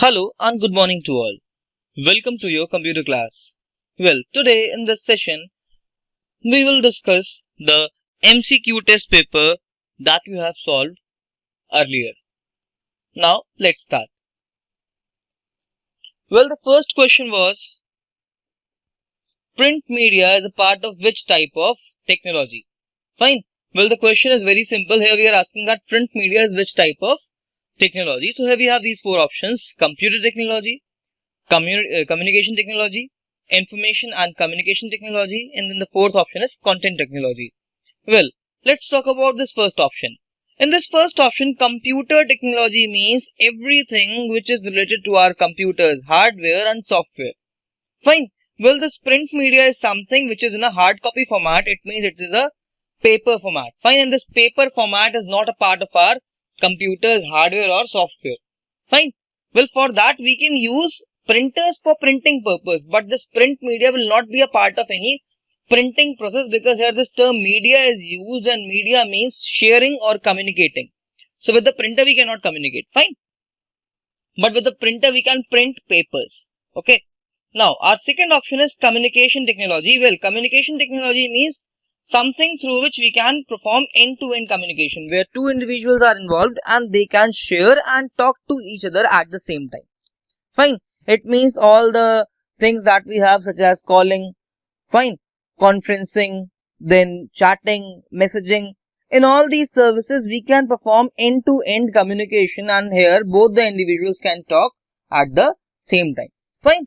Hello and good morning to all. Welcome to your computer class. Well, today in this session, we will discuss the MCQ test paper that you have solved earlier. Now, let's start. Well, the first question was, print media is a part of which type of technology? Fine. Well, the question is very simple. Here we are asking that print media is which type of technology. So here we have these four options: computer technology, communication technology, information and communication technology, and then the fourth option is content technology. Well, let's talk about this first option. In this first option, computer technology means everything which is related to our computers, hardware and software. Fine. Well, this print media is something which is in a hard copy format. It means it is a paper format. Fine. And this paper format is not a part of our computers, hardware or software. Fine. Well, for that we can use printers for printing purpose, but this print media will not be a part of any printing process, because here this term media is used, and media means sharing or communicating. So with the printer we cannot communicate. Fine. But with the printer we can print papers. Okay. Now our second option is communication technology. Well, communication technology means something through which we can perform end-to-end communication, where two individuals are involved and they can share and talk to each other at the same time. Fine. It means all the things that we have, such as calling, fine, conferencing, then chatting, messaging. In all these services we can perform end-to-end communication, and here both the individuals can talk at the same time. Fine.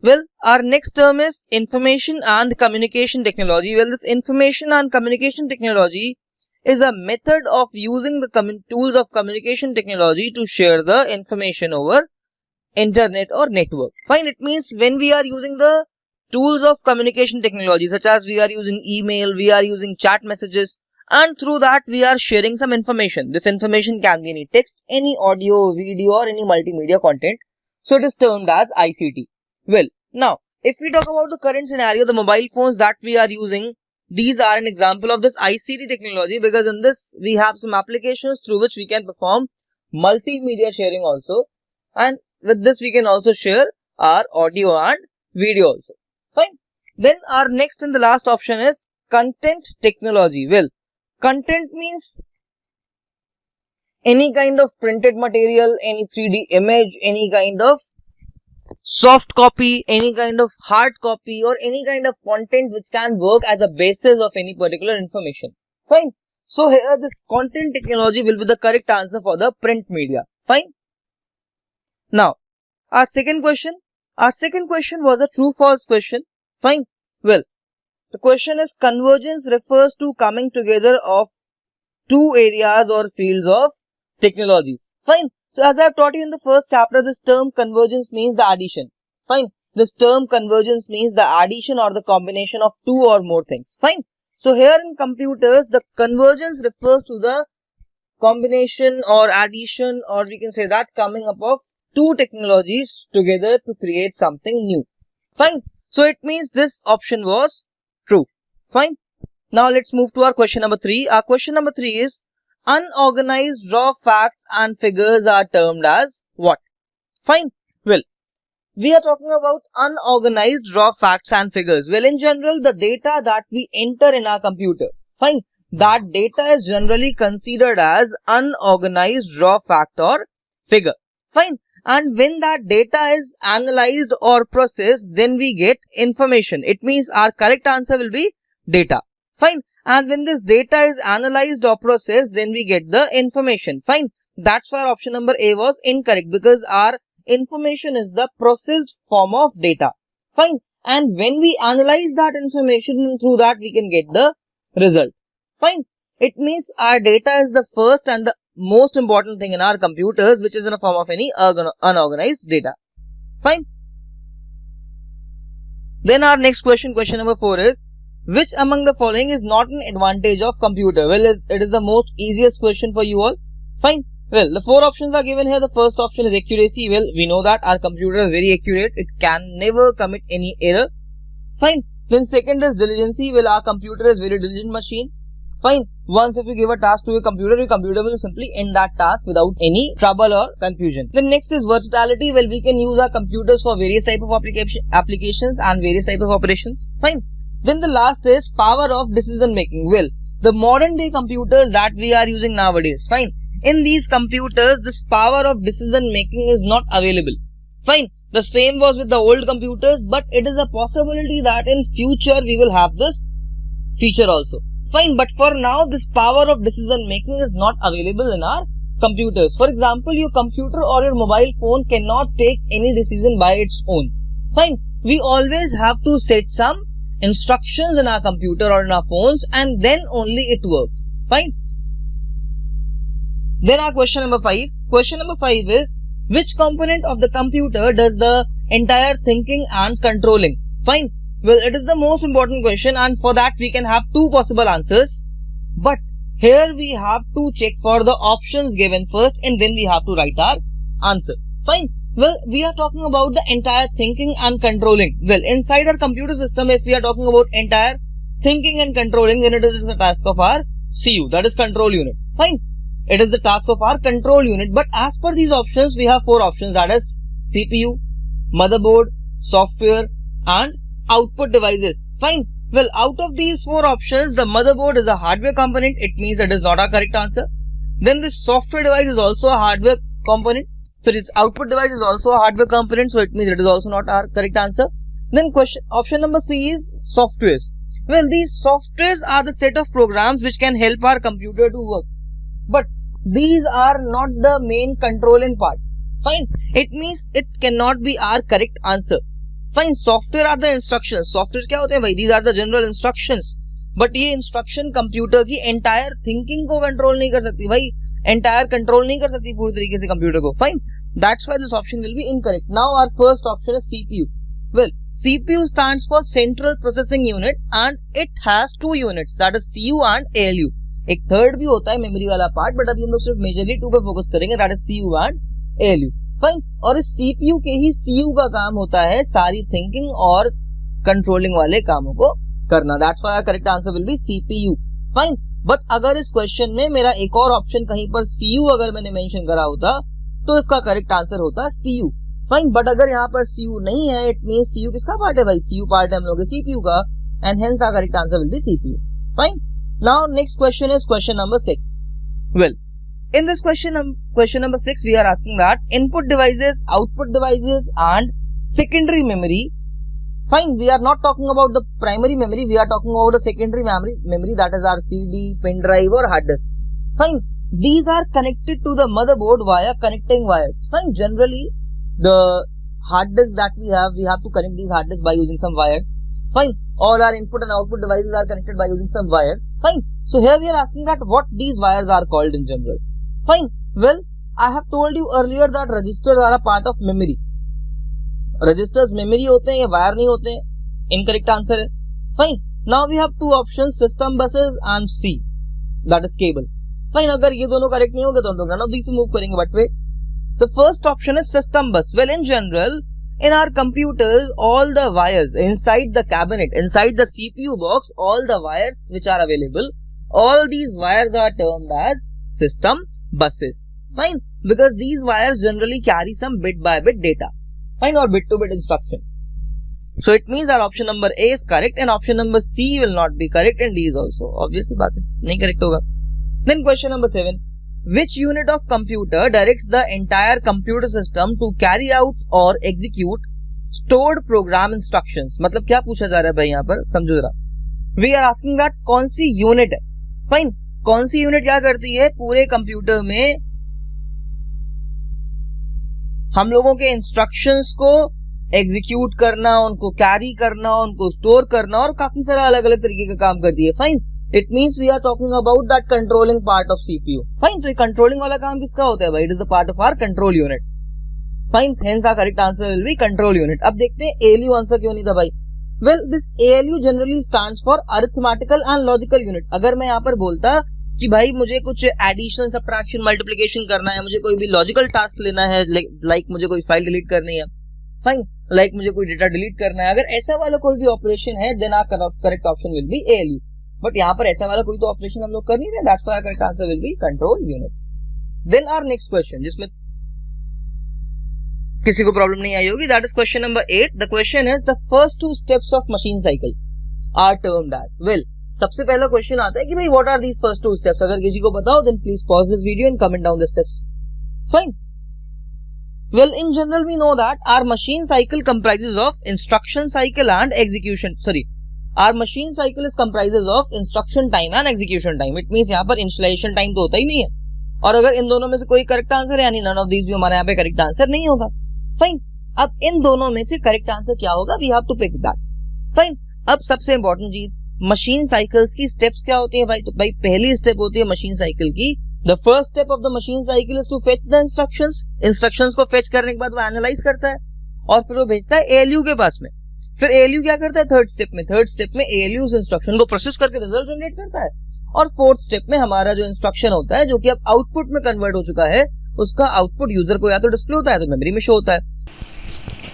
Well, our next term is information and communication technology. Well, this information and communication technology is a method of using the tools of communication technology to share the information over internet or network. Fine. It means when we are using the tools of communication technology, such as we are using email, we are using chat messages, and through that we are sharing some information. This information can be any text, any audio, video or any multimedia content. So it is termed as ICT. Well, now if we talk about the current scenario, the mobile phones that we are using, these are an example of this ICT technology, because in this we have some applications through which we can perform multimedia sharing also, and with this we can also share our audio and video also. Fine. Then our next and the last option is content technology. Well, content means any kind of printed material, any 3D image, any kind of soft copy, any kind of hard copy, or any kind of content which can work as a basis of any particular information. Fine. So here this content technology will be the correct answer for the print media. Fine. Now our second question was a true false question. Fine. Well, the question is, convergence refers to coming together of two areas or fields of technologies. Fine. So as I have taught you in the first chapter, this term convergence means the addition. Fine. This term convergence means the addition or the combination of two or more things. Fine. So here in computers, the convergence refers to the combination or addition, or we can say that coming up of two technologies together to create something new. Fine. So it means this option was true. Fine. Now let's move to our question number 3. Our question number 3 is, unorganized raw facts and figures are termed as what? Fine. Well, we are talking about unorganized raw facts and figures. Well, in general, the data that we enter in our computer, fine, that data is generally considered as unorganized raw fact or figure. Fine. And when that data is analyzed or processed, then we get information. It means our correct answer will be data. Fine. And when this data is analyzed or processed, then we get the information. Fine. That's why option number A was incorrect, because our information is the processed form of data. Fine. And when we analyze that information, and through that we can get the result. Fine. It means our data is the first and the most important thing in our computers, which is in a form of any unorganized data. Fine. Then our next question number 4 is, which among the following is not an advantage of computer? Well, it is the most easiest question for you all. Fine. Well, the 4 options are given here. The first option is accuracy. Well, we know that our computer is very accurate. It can never commit any error. Fine. Then second is diligency. Well, our computer is very diligent machine. Fine. Once if you give a task to a computer, your computer will simply end that task without any trouble or confusion. The next is versatility. Well, we can use our computers for various type of applications and various type of operations. Fine. Then the last is power of decision making. Well, the modern day computers that we are using nowadays, fine, in these computers this power of decision making is not available. Fine. The same was with the old computers, but it is a possibility that in future we will have this feature also. Fine, but for now this power of decision making is not available in our computers. For example, your computer or your mobile phone cannot take any decision by its own. Fine, we always have to set some instructions in our computer or in our phones, and then only it works. Fine. Then our question number 5. Question number 5 is, which component of the computer does the entire thinking and controlling? Fine. Well, it is the most important question, and for that we can have two possible answers. But here we have to check for the options given first, and then we have to write our answer. Fine. Well, we are talking about the entire thinking and controlling. Well, inside our computer system, if we are talking about entire thinking and controlling, then it is the task of our CU, that is control unit. Fine. It is the task of our control unit. But as per these options, we have 4 options, that is CPU, motherboard, software and output devices. Fine. Well, out of these 4 options, the motherboard is a hardware component. It means it is not a correct answer. Then this software device is also a hardware component. So its output device is also a hardware component, so it means it is also not our correct answer. Then option number C is softwares. Well, these softwares are the set of programs which can help our computer to work, but these are not the main controlling part. Fine. It means it cannot be our correct answer. Fine. Software are the instructions. Software क्या होते हैं भाई? These are the general instructions. But ये instruction computer की entire thinking को control नहीं कर सकती भाई. Entire control नहीं कर सकती पूरी तरीके से computer को. Fine. That's why this option will be incorrect. Now our first option is CPU. Well, CPU stands for Central Processing Unit and it has 2 units, that is CU and ALU. एक third भी होता है memory वाला part, but अभी हम लोग सिर्फ majorly 2 पे फोकस करेंगे, that is CU and ALU. Fine. और इस CPU के ही CU का काम होता है सारी थिंकिंग और कंट्रोलिंग वाले कामों को करना. That's why correct answer will be CPU. Fine. But अगर इस क्वेश्चन में मेरा एक और ऑप्शन कहीं पर CU अगर मैंने मेंशन करा होता तो इसका करेक्ट आंसर होता CU. फाइन. बट अगर यहाँ पर CU नहीं है, इट मींस CU किसका पार्ट है भाई? CU पार्ट है हम लोग के CPU का, and hence our correct answer will be CPU. Fine. Now next question is question number 6. Well, in this question number 6, we are asking that input devices, output devices and secondary memory. Fine, we are not talking about the primary memory, we are talking about the secondary memory, that is our CD, pen drive or hard disk. Fine, these are connected to the motherboard via connecting wires. Fine, generally the hard disk that we have to connect these hard disks by using some wires. Fine. All our input and output devices are connected by using some wires. Fine. So here we are asking that what these wires are called in general. Fine. Well, I have told you earlier that registers are a part of memory. Registers memory होते हैं, ये wire नहीं होते हैं. Incorrect answer है. Fine. Now we have 2 options, system buses and C, that is cable. Fine. अगर ये दोनों correct नहीं होंगे तो हम लोग none of these move करेंगे. But wait. The first option is system bus. Well, in general, in our computers, all the wires inside the cabinet, inside the CPU box, all the wires which are available, all these wires are termed as system buses. Fine. Because these wires generally carry some bit by bit data. Fine. Or bit to bit instruction. So it means our option number A is correct and option number C will not be correct, and D is also. Obviously बात है, नहीं correct होगा. Then question number 7. Which unit of computer directs the entire computer system to carry out or execute stored program instructions? मतलब क्या पूछा जा रहा है भाई यहाँ पर, समझो जरा. We are asking that कौन सी यूनिट है. फाइन. कौन सी यूनिट क्या करती है पूरे कंप्यूटर में हम लोगों के इंस्ट्रक्शंस को एग्जीक्यूट करना, उनको कैरी करना, उनको स्टोर करना और काफी सारा अलग अलग तरीके का काम करती है. Fine. It means we are talking about that controlling part of CPU. Fine. तो ये controlling वाला काम किसका होता है भाई? It is the part of our control unit. Fine. Hence our correct answer will be control unit. अब देखते हैं ALU आंसर क्यों नहीं था भाई. Well, this ALU generally stands for arithmetical and logical unit. अगर मैं यहाँ पर बोलता कि भाई मुझे कुछ एडिशन, सब्ट्रैक्शन, मल्टीप्लिकेशन करना है, मुझे कोई भी लॉजिकल टास्क लेना है, लाइक मुझे कोई फाइल डिलीट करनी है, फाइन, लाइक मुझे कोई डेटा डिलीट करना है, अगर ऐसा वाला कोई भी ऑपरेशन है, then our correct option will be ALU. But यहाँ पर ऐसा वाला कोई तो ऑपरेशन हम लोग कर नहीं रहे, that's why correct answer will be control unit. Then our next question, जिसमें किसी को प्रॉब्लम नहीं आई होगी, that is question number 8. The question is the first 2 steps of machine cycle are termed as. Well, सबसे पहला क्वेश्चन आता है कि भाई what are these first 2 steps. अगर किसी को बताओ then please pause this video and comment down the steps. Fine. Well, in general, we know that our machine cycle comprises of instruction cycle and execution. Our machine cycle is comprises of instruction time and execution time. It means यहाँ पर initialization time तो होता ही नहीं है. और अगर इन दोनों में से कोई करेक्ट आंसर है, यानी none of these भी हमारे यहाँ पे करेक्ट आंसर नहीं होगा. फाइन. अब इन दोनों में से करेक्ट आंसर क्या होगा? We have to pick that. Fine. अब सबसे इंपॉर्टेंट चीज, मशीन साइकिल्स की स्टेप्स क्या होती है भाई? तो भाई पहली स्टेप होती है मशीन साइकिल की, the first step of the machine cycle is to fetch the instructions. Instructions को फेच करने के बाद वो एनालाइज करता है और फिर वो भेजता है एएलयू के पास में. फिर एएलयू क्या करता है थर्ड स्टेप में एएलयू उस इंस्ट्रक्शन को प्रोसेस करके रिजल्ट जनरेट करता है. और फोर्थ स्टेप में हमारा जो इंस्ट्रक्शन होता है, जो कि अब आउटपुट में कन्वर्ट हो चुका है, उसका आउटपुट यूजर को या तो डिस्प्ले होता है तो मेमोरी में शो होता है.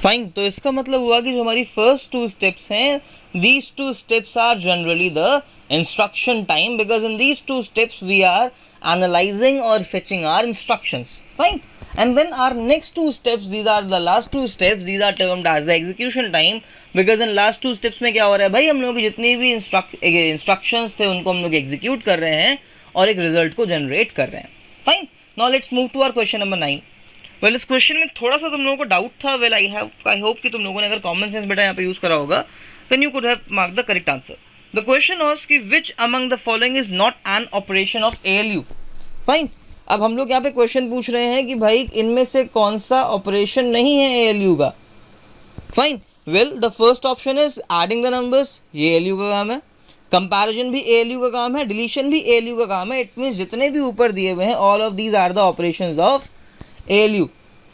फाइन. तो इसका मतलब हुआ कि जो हमारी फर्स्ट 2 स्टेप्स हैं, these 2 steps are generally the instruction time, because in these 2 steps we are analyzing or fetching our instructions. Fine. And then our next 2 steps, these are the last 2 steps, these are termed as the execution time, because in last 2 steps में क्या हो रहा है भाई, हम लोग जितनी भी instructions थे उनको हम लोग execute कर रहे हैं और एक result को generate कर रहे हैं. Fine. Now let's move to our question number 9. Well, इस क्वेश्चन में थोड़ा सा तुम लोगों को डाउट था. वेल, आई होप कि तुम लोगों ने अगर कॉमन सेंस बेटा यहाँ पे यूज करा होगा, then you could have mark the correct answer. The question was कि which among the following is not an operation of ALU. Fine. अब हम लोग यहाँ पे क्वेश्चन पूछ रहे हैं कि भाई इनमें से कौन सा ऑपरेशन नहीं है एएलयू का. Fine. Well, the first option is adding the numbers, ये एएलयू का काम है. कंपैरिजन भी एएलयू का काम है, डिलीशन भी एएलयू का काम है. इट मींस जितने भी ऊपर दिए हुए हैं, all of these are the operations of ALU.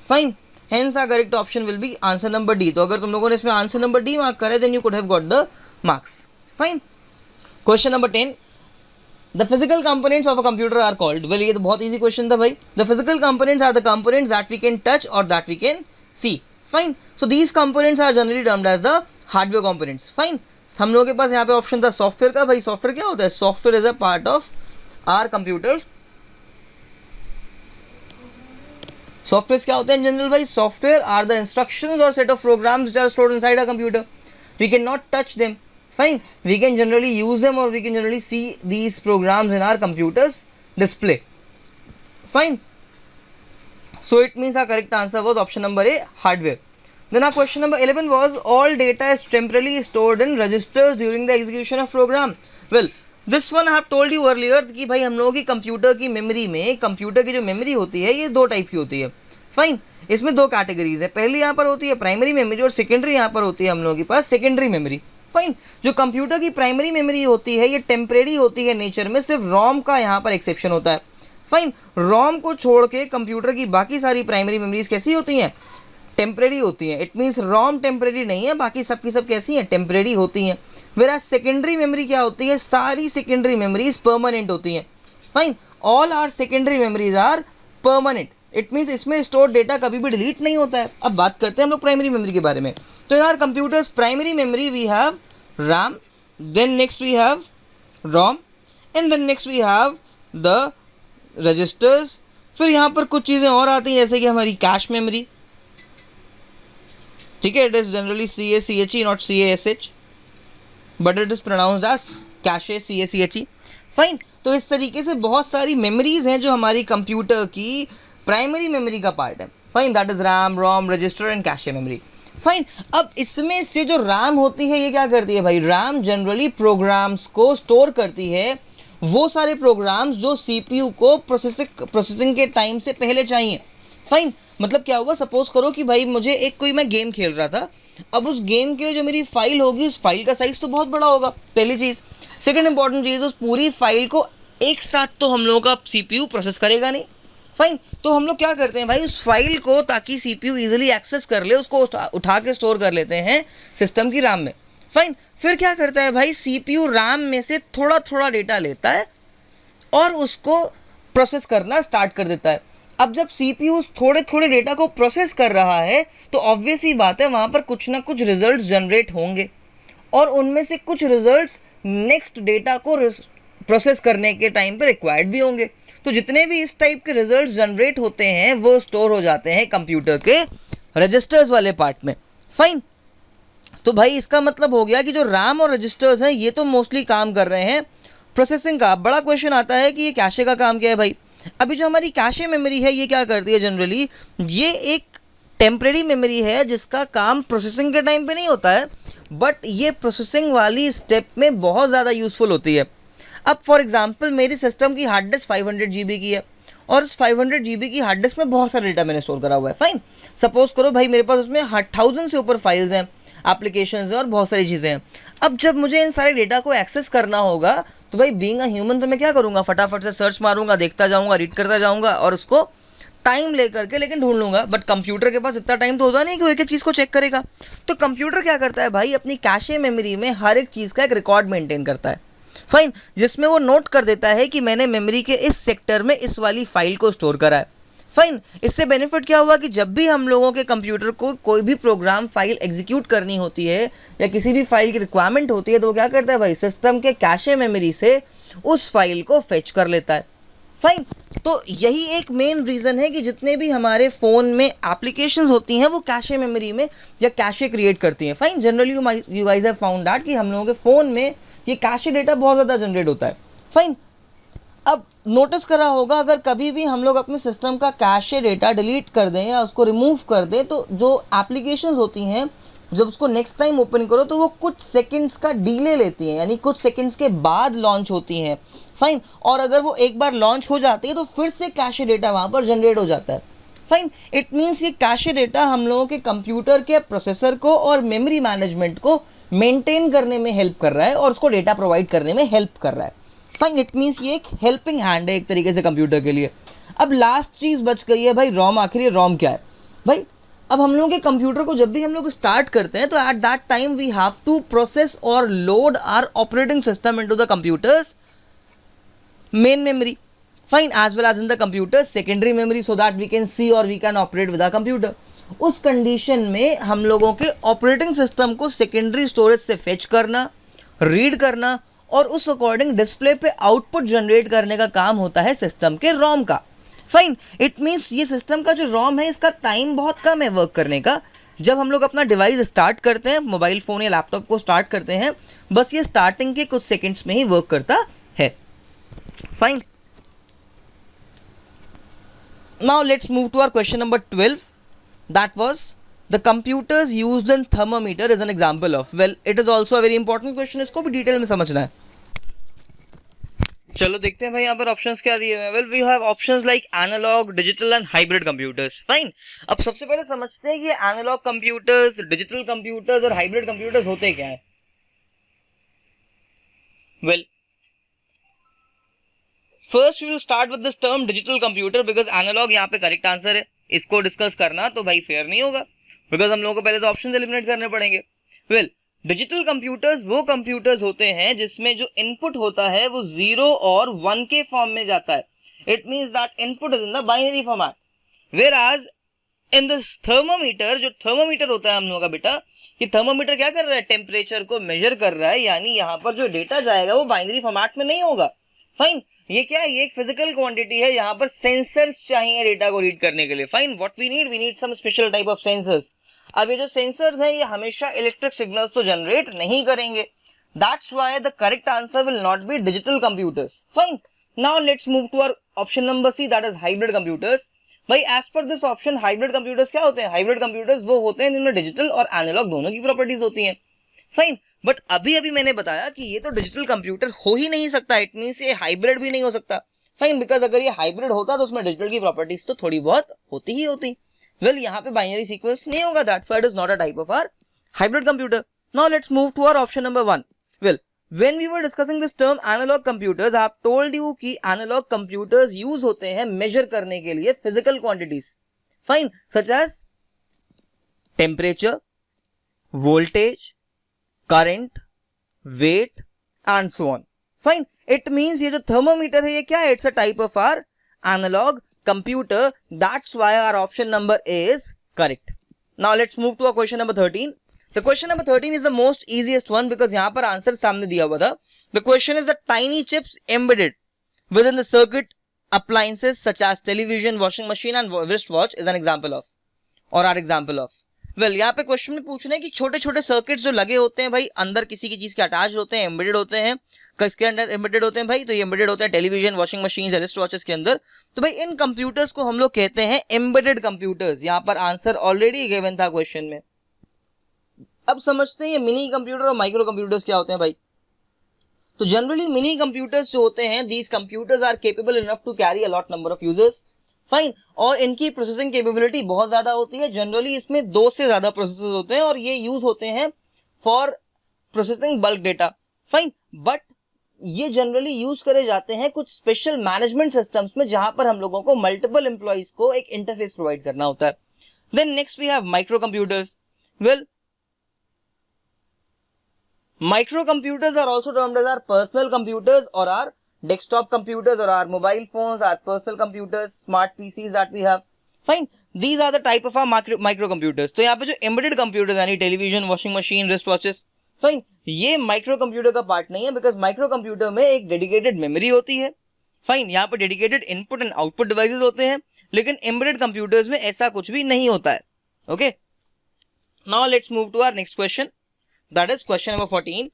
Fine. Hence our correct option will be answer number D. तो अगर तुम लोगों ने इसमें आंसर नंबर डी मार्क करा है, then you could have got the marks. Fine. Question number 10. The physical components of a computer are called. Well, ये तो बहुत इजी क्वेश्चन था भाई. The physical components are the components that we can touch और that we can see. Fine. So these components are generally termed as the hardware components. Fine. हम लोगों के पास यहाँ पे ऑप्शन था सॉफ्टवेयर का. भाई सॉफ्टवेयर क्या होता है? Software is a part of our computers. Software क्या होते हैं जनरल भाई? सॉफ्टवेयर आर द इंस्ट्रक्शंस और set of programs which are stored inside a computer. We can not touch them. Fine. We can generally use them और we can generally see these programs in our computers display. Fine. So it means our correct answer was option number A, hardware. Then our question number 11 was all data is temporarily stored in registers during the execution of program. Well, this one I have told you earlier कि भाई हम लोगों की computer की memory में, computer की जो memory होती है ये 2 टाइप की होती है. फाइन. इसमें 2 कैटेगरीज है. पहली यहाँ पर होती है प्राइमरी मेमोरी और सेकेंडरी यहाँ पर होती है हम लोगों के पास सेकेंडरी मेमोरी. फाइन. जो कंप्यूटर की प्राइमरी मेमोरी होती है ये टेम्परेरी होती है नेचर में, सिर्फ रोम का यहाँ पर एक्सेप्शन होता है. फाइन. रोम को छोड़ के कंप्यूटर की बाकी सारी प्राइमरी मेमोरीज कैसी होती हैं? टेम्परेरी होती हैं. इट मीन्स रोम टेम्परेरी नहीं है, बाकी सब की सब कैसी हैं? टेम्परेरी होती हैं. वेराज सेकेंडरी मेमोरी क्या होती है? सारी सेकेंडरी मेमोरीज परमानेंट होती हैं. Fine. All are secondary memories are permanent. It means इसमें स्टोर डेटा कभी भी डिलीट नहीं होता है. अब बात करते हैं हम लोग प्राइमरी मेमोरी के बारे में. तो in our computers primary memory we have RAM, then next we have ROM, and then next we have the registers. फिर यहाँ पर कुछ चीज़ें और आती हैं जैसे कि हमारी कैश मेमोरी. ठीक है, it is generally CACHE not CASH, but it is pronounced as cache CACHE. Fine. तो इस तरीके से बहुत सारी मेमोरीज हैं जो हमारी कंप्यूटर की प्राइमरी मेमोरी का पार्ट है. Fine. That is RAM, ROM, register and cache memory. Fine. अब इसमें से जो रैम होती है ये क्या करती है भाई? रैम जनरली प्रोग्राम्स को स्टोर करती है, वो सारे प्रोग्राम्स जो CPU को प्रोसेसिंग के टाइम से पहले चाहिए. फाइन. मतलब क्या हुआ, सपोज करो कि भाई मुझे कोई मैं गेम खेल रहा था. अब उस गेम के लिए जो मेरी फाइल होगी उस फाइल का साइज तो बहुत बड़ा होगा, पहली चीज़. सेकंड इंपॉर्टेंट चीज़, उस पूरी फाइल को एक साथ तो हम लोगों का CPU प्रोसेस करेगा नहीं. फाइन. तो हम लोग क्या करते हैं भाई, उस फाइल को ताकि CPU इजीली एक्सेस कर ले उसको उठा के स्टोर कर लेते हैं सिस्टम की रैम में. फाइन. फिर क्या करता है भाई, CPU रैम में से थोड़ा थोड़ा डेटा लेता है और उसको प्रोसेस करना स्टार्ट कर देता है. अब जब CPU थोड़े थोड़े डेटा को प्रोसेस कर रहा है तो ऑब्वियस ही बात है वहाँ पर कुछ ना कुछ रिजल्ट्स जनरेट होंगे और उनमें से कुछ रिजल्ट्स नेक्स्ट डेटा को प्रोसेस करने के टाइम पे रिक्वायर्ड भी होंगे। तो जितने भी इस टाइप के रिजल्ट्स जनरेट होते हैं वो स्टोर हो जाते हैं कंप्यूटर के रजिस्टर्स वाले पार्ट में। फाइन, तो भाई इसका मतलब हो गया कि जो रैम और रजिस्टर्स हैं ये तो मोस्टली काम कर रहे हैं प्रोसेसिंग का। बड़ा क्वेश्चन आता है कि ये कैशे का काम क्या है भाई। अभी जो हमारी कैशे मेमोरी है ये क्या करती है जनरली, ये एक टेम्परेरी मेमोरी है जिसका काम प्रोसेसिंग के टाइम पे नहीं होता है, बट ये प्रोसेसिंग वाली स्टेप में बहुत ज़्यादा यूज़फुल होती है। अब फॉर एग्जांपल मेरी सिस्टम की हार्ड डिस्क 500 GB की है और उस 500 GB की हार्ड डिस्क में बहुत सारा डेटा मैंने स्टोर करा हुआ है। फाइन, सपोज करो भाई मेरे पास उसमें 1000 से ऊपर फाइल्स हैं, एप्लीकेशंस हैं और बहुत सारी चीज़ें हैं। अब जब मुझे इन सारे डेटा को एक्सेस करना होगा तो भाई बीइंग अ ह्यूमन तो मैं क्या करूँगा, फटाफट से सर्च मारूंगा, देखता जाऊँगा, रीड करता जाऊँगा और उसको टाइम लेकर के लेकिन ढूंढ लूंगा। बट कंप्यूटर के पास इतना टाइम तो होता नहीं कि वो एक एक चीज़ को चेक करेगा। तो कंप्यूटर क्या करता है भाई, अपनी कैशे मेमोरी में हर एक चीज़ का एक रिकॉर्ड मेंटेन करता है। फाइन, जिसमें वो नोट कर देता है कि मैंने मेमोरी के इस सेक्टर में इस वाली फाइल को स्टोर करा है। फाइन, इससे बेनिफिट क्या हुआ कि जब भी हम लोगों के कंप्यूटर को कोई भी प्रोग्राम फाइल एग्जीक्यूट करनी होती है या किसी भी फाइल की रिक्वायरमेंट होती है तो वो क्या करता है भाई, सिस्टम के कैशे मेमोरी से उस फाइल को फेच कर लेता है। फाइन, तो यही एक मेन रीज़न है कि जितने भी हमारे फ़ोन में एप्लीकेशंस होती हैं वो कैशे मेमोरी में या कैशे क्रिएट करती हैं। Fine, generally you guys have found that कि हम लोगों के फ़ोन में ये कैशे डेटा बहुत ज़्यादा जनरेट होता है। फाइन, अब नोटिस करा होगा अगर कभी भी हम लोग अपने सिस्टम का कैशे डेटा डिलीट कर दें या उसको रिमूव कर दें तो जो एप्लीकेशंस होती हैं जब उसको नेक्स्ट टाइम ओपन करो तो वो कुछ सेकंड्स का डिले लेती हैं, यानी कुछ सेकंड्स के बाद लॉन्च होती हैं। फाइन, और अगर वो एक बार लॉन्च हो जाती है तो फिर से कैशे डेटा वहाँ पर जनरेट हो जाता है। फाइन, इट मीन्स ये कैशे डेटा हम लोगों के कंप्यूटर के प्रोसेसर को और मेमोरी मैनेजमेंट को मेंटेन करने में हेल्प कर रहा है और उसको डेटा प्रोवाइड करने में हेल्प कर रहा है। फाइन, इट मीन्स ये एक हेल्पिंग हैंड है एक तरीके से कंप्यूटर के लिए। अब लास्ट चीज़ बच गई है भाई रोम। आखिर ये रोम क्या है भाई, अब हम लोगों के कंप्यूटर को जब भी हम लोग स्टार्ट करते हैं तो at that time we have to process और load our operating system into the computers main memory, fine, as well as in the computer secondary memory so that we can see or we can operate with our computer। उस condition में हम लोगों के operating system को secondary storage से fetch करना, read करना और उस अकॉर्डिंग डिस्प्ले पे आउटपुट जनरेट करने का काम होता है सिस्टम के रोम का। फाइन, इट मीन्स ये सिस्टम का जो रोम है इसका टाइम बहुत कम है वर्क करने का। जब हम लोग अपना डिवाइस स्टार्ट करते हैं, मोबाइल फ़ोन या लैपटॉप को स्टार्ट करते हैं, बस ये स्टार्टिंग के कुछ सेकेंड्स में ही वर्क करता है। Fine. Now let's move to our question number 12. That was the computers used in thermometer is an example of. Well, it is also a very important question. इसको भी डिटेल में समझना है। चलो देखते हैं भाई यहाँ पर ऑप्शंस क्या दिए हुए हैं। Well we have options like analog, digital and hybrid computers. Fine, अब सबसे पहले समझते हैं कि एनालॉग कंप्यूटर्स, डिजिटल कंप्यूटर्स और हाइब्रिड कंप्यूटर्स होते क्या है। Well first we will start with this term digital computer because analog यहाँ पे करेक्ट आंसर है। इसको डिस्कस करना तो भाई फेयर नहीं होगा बिकॉज हम लोगों को पहले तो ऑप्शन एलिमिनेट करने पड़ेंगे। वेल डिजिटल कंप्यूटर्स वो कंप्यूटर्स होते हैं जिसमें जो इनपुट होता है वो 0 और 1 के फॉर्म में जाता है। It means that input is in the binary format, whereas in this thermometer, जो थर्मोमीटर होता है हम लोगों का बेटा, कि थर्मोमीटर क्या कर रहा है, टेम्परेचर को मेजर कर रहा है, यानी यहाँ पर जो डेटा जाएगा वो बाइनरी फॉर्मेट में नहीं होगा। फाइन, ये क्या है, ये एक फिजिकल क्वांटिटी है, यहाँ पर सेंसर्स चाहिए डेटा को रीड करने के लिए। Fine, what we need some special type of sensors. अब ये जो सेंसर्स हैं ये हमेशा इलेक्ट्रिक सिग्नल्स तो जनरेट नहीं करेंगे, that's why the correct answer will not be digital computers. Fine, now let's move to our option number C, that is hybrid computers. भाई as per this option hybrid computers क्या होते हैं, hybrid computers वो होते हैं जिनमें digital और analogue दोनों की प्रॉपर्टीज होती हैं। फाइन, बट अभी मैंने बताया कि ये तो डिजिटल कंप्यूटर हो ही नहीं सकता, इट मींस ये हाइब्रिड भी नहीं हो सकता। फाइन, बिकॉज अगर ये हाइब्रिड होता तो उसमें डिजिटल की प्रॉपर्टीज तो थोड़ी बहुत होती ही होती। वेल यहाँ पे बाइनरी सीक्वेंस नहीं होगा, that's why it is not a type of our hybrid computer. Now let's move to our option number 1। Well when we were discussing this term analog computers, I have told you कि analog computers use होते हैं measure करने के लिए physical quantities, fine, such as temperature, voltage, current, weight and so on. Fine, it means ये जो thermometer है ये क्या है, it's a type of our analog computer, that's why our option number A is correct. Now let's move to our question number 13. The question number 13 is the most easiest one because यहाँ पर answer सामने दिया हुआ था The question is the tiny chips embedded within the circuit appliances such as television, washing machine and wristwatch is an example of or are example of. Well, यहाँ पे question में पूछ रहे हैं कि छोटे छोटे सर्किट्स जो लगे होते हैं भाई अंदर किसी की चीज के अटैच होते हैं, एम्बेडेड होते हैं, किसके अंदर एम्बेडेड होते हैं भाई, तो ये एम्बेडेड होते हैं television, washing machine, wrist watches के अंदर। तो भाई इन कंप्यूटर्स को हम लोग कहते हैं एम्बेडेड कंप्यूटर्स। यहाँ पर आंसर ऑलरेडी गिवन था क्वेश्चन में। अब समझते हैं ये मिनी कंप्यूटर और माइक्रो कंप्यूटर्स क्या होते हैं भाई। तो जनरली मिनी कंप्यूटर्स जो होते हैं, these computers are capable enough to carry a lot number of users, fine, और इनकी प्रोसेसिंग कैपेबिलिटी बहुत ज्यादा होती है। जनरली इसमें 2 से ज्यादा प्रोसेसर्स होते हैं और ये यूज होते हैं for processing bulk data, fine. But ये जनरली यूज करे जाते हैं कुछ स्पेशल मैनेजमेंट सिस्टम्स में जहां पर हम लोगों को मल्टीपल एम्प्लॉइज को एक इंटरफेस प्रोवाइड करना होता है। Then next we have micro computers. Well, micro computers are also termed as are personal computers और are desktop computers or our mobile phones, our personal computers, smart PCs that we have, fine. These are the type of our micro computers. तो यहाँ पे जो embedded computers यानी television, washing machine, wrist watches, fine, ये micro computer का part नहीं है because micro computer में एक डेडिकेटेड मेमोरी होती है, फाइन। यहाँ पे dedicated input and output devices होते हैं, लेकिन एम्बेडेड कंप्यूटर्स में ऐसा कुछ भी नहीं होता है। Okay, now let's move to our next question, that is question number 14.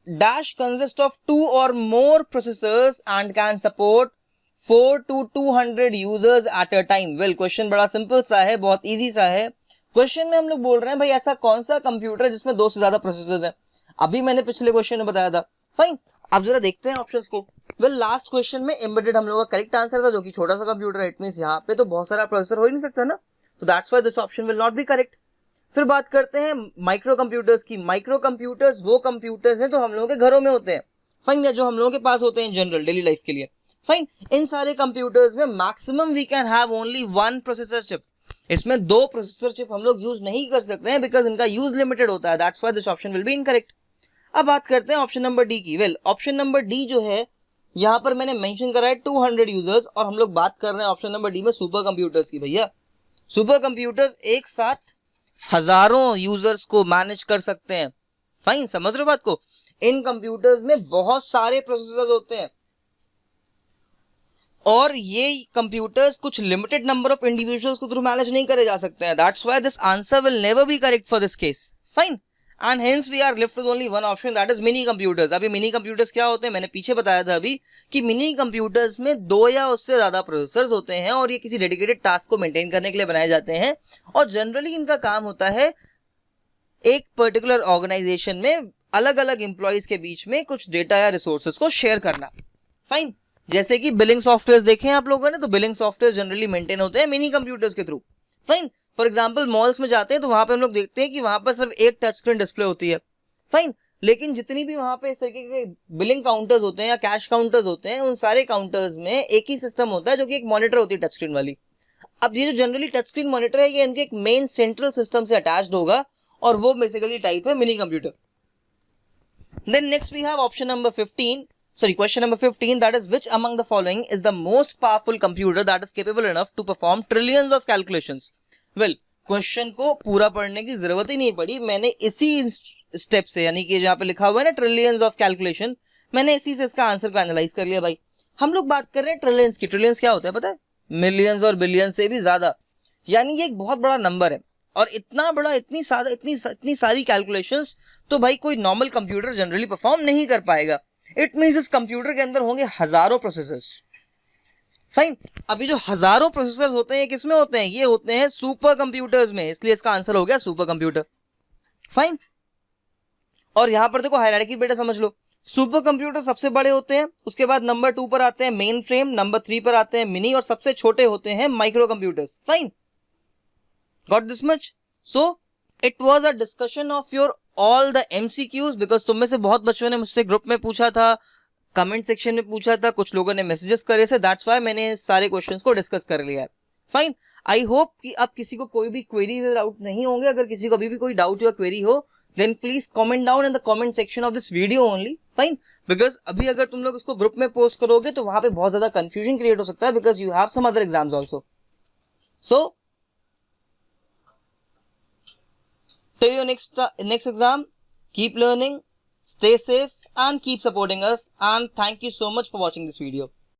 Dash consists of 2 or more processors and can support 4 to 200 users at a time. Well, question बड़ा सिंपल सा है, बहुत इजी सा है। क्वेश्चन में हम लोग बोल रहे हैं भाई ऐसा कौन सा कंप्यूटर है जिसमें 2 से ज्यादा प्रोसेसर्स हैं। अभी मैंने पिछले क्वेश्चन में बताया था, फाइन। अब जरा देखते हैं ऑप्शंस को। वेल, लास्ट क्वेश्चन में एम्बेडेड हम लोगों का करेक्ट आंसर था जो कि छोटा सा कंप्यूटर है। इट मींस यहाँ पे तो बहुत सारा प्रोसेसर हो ही नहीं सकता ना, तो that's why this option will not B correct. फिर बात करते हैं माइक्रो कंप्यूटर्स की। माइक्रो कंप्यूटर्स वो कंप्यूटर्स हैं जो हम लोगों के घरों में होते हैं, फाइन, या जो हम लोगों के पास होते हैं जनरल डेली लाइफ के लिए, फाइन। इन सारे कंप्यूटर्स में maximum we can have only 1 processor chip. इसमें 2 प्रोसेसर चिप हम लोग यूज नहीं कर सकते हैं बिकॉज इनका यूज लिमिटेड होता है, that's why this option will be incorrect. अब बात करते हैं ऑप्शन नंबर डी की। वेल, ऑप्शन नंबर डी जो है यहाँ पर मैंने मेंशन करा है 200 यूजर्स, और हम लोग बात कर रहे हैं ऑप्शन नंबर डी में सुपर कंप्यूटर्स की। भैया सुपर कंप्यूटर्स एक साथ हजारों यूजर्स को मैनेज कर सकते हैं, फाइन, समझ रहे हो बात को। इन कंप्यूटर्स में बहुत सारे प्रोसेसर्स होते हैं और ये कंप्यूटर्स कुछ लिमिटेड नंबर ऑफ इंडिविजुअल्स को थ्रू मैनेज नहीं करे जा सकते हैं, that's why this answer will never be correct for this case, fine. And hence we are left with only one option, that is mini computers. अभी mini computers क्या होते हैं, मैंने पीछे बताया था अभी कि मिनी कंप्यूटर्स में 2 या उससे ज्यादा प्रोसेसर्स होते हैं और ये किसी डेडिकेटेड टास्क को मेंटेन करने के लिए बनाए जाते हैं, और जनरली इनका काम होता है एक पर्टिकुलर ऑर्गेनाइजेशन में अलग अलग एम्प्लॉइज के बीच में कुछ डेटा या रिसोर्सेज को शेयर करना, फाइन। जैसे कि बिलिंग सॉफ्टवेयर देखे हैं आप लोगों ने, तो बिलिंग सॉफ्टवेयर जनरली मेंटेन होते हैं मिनी कंप्यूटर्स के through, fine. For example malls में जाते हैं तो वहां पे हम लोग देखते हैं कि वहां पर सिर्फ एक टच स्क्रीन डिस्प्ले होती है, फाइन। लेकिन जितनी भी वहां पे इस तरीके के बिलिंग काउंटर्स होते हैं या कैश काउंटर्स होते हैं, उन सारे काउंटर्स में एक ही सिस्टम होता है जो कि एक मॉनिटर होती है टच स्क्रीन वाली। अब ये जो जनरली टच स्क्रीन मॉनिटर है ये इनके एक मेन सेंट्रल सिस्टम से अटैच्ड होगा और वो बेसिकली टाइप है mini computer. Then next we have option number 15, sorry, question number 15, that is which among the following is the most powerful computer that is capable enough to perform trillions of calculations. Well, question को पूरा पढ़ने की जरूरत ही नहीं पड़ी, मैंने इसी step से, यानी कि जहाँ पे लिखा हुआ है ना ट्रिलियंस ऑफ कैलकुलेशन, मैंने इसी से इसका आंसर को एनालाइज कर लिया भाई। हम लोग बात कर रहे हैं ट्रिलियंस की। ट्रिलियंस क्या होता है पता है, मिलियंस और बिलियंस से भी ज्यादा, यानी ये एक बहुत बड़ा नंबर है और इतना बड़ा, इतनी सारी कैलकुलेशंस तो भाई कोई नॉर्मल कंप्यूटर जनरली परफॉर्म नहीं कर पाएगा। इट मींस इस कंप्यूटर के अंदर होंगे हजारों प्रोसेसर्स, फाइन। अभी जो हजारों प्रोसेसर्स होते हैं किसमें होते हैं, ये होते हैं सुपर कंप्यूटर्स में, इसलिए इसका आंसर हो गया सुपर कंप्यूटर, फाइन। और यहां पर देखो हायरार्की बेटा समझ लो, सुपर कंप्यूटर सबसे बड़े होते हैं, उसके बाद नंबर 2 पर आते हैं मेन फ्रेम, नंबर 3 पर आते हैं मिनी, और सबसे छोटे होते हैं micro computers, fine. Got this much? So it was a discussion of your all the MCQs, because तुम में से बहुत बच्चों ने मुझसे ग्रुप में पूछा था, कमेंट सेक्शन में पूछा था, कुछ लोगों ने मैसेजेस करे थे, दैट्स व्हाई मैंने सारे क्वेश्चंस को डिस्कस कर लिया है, फाइन। आई होप कि अब किसी को कोई भी क्वेरी डाउट नहीं होंगे। अगर किसी को अभी भी कोई डाउट या क्वेरी हो then please comment down in the comment section of this video only, fine. Because अभी अगर तुम लोग इसको ग्रुप में पोस्ट करोगे तो वहां पे बहुत ज्यादा कंफ्यूजन क्रिएट हो सकता है, because you have some other exams also. So till your next exam, keep learning, stay safe and keep supporting us, and thank you so much for watching this video.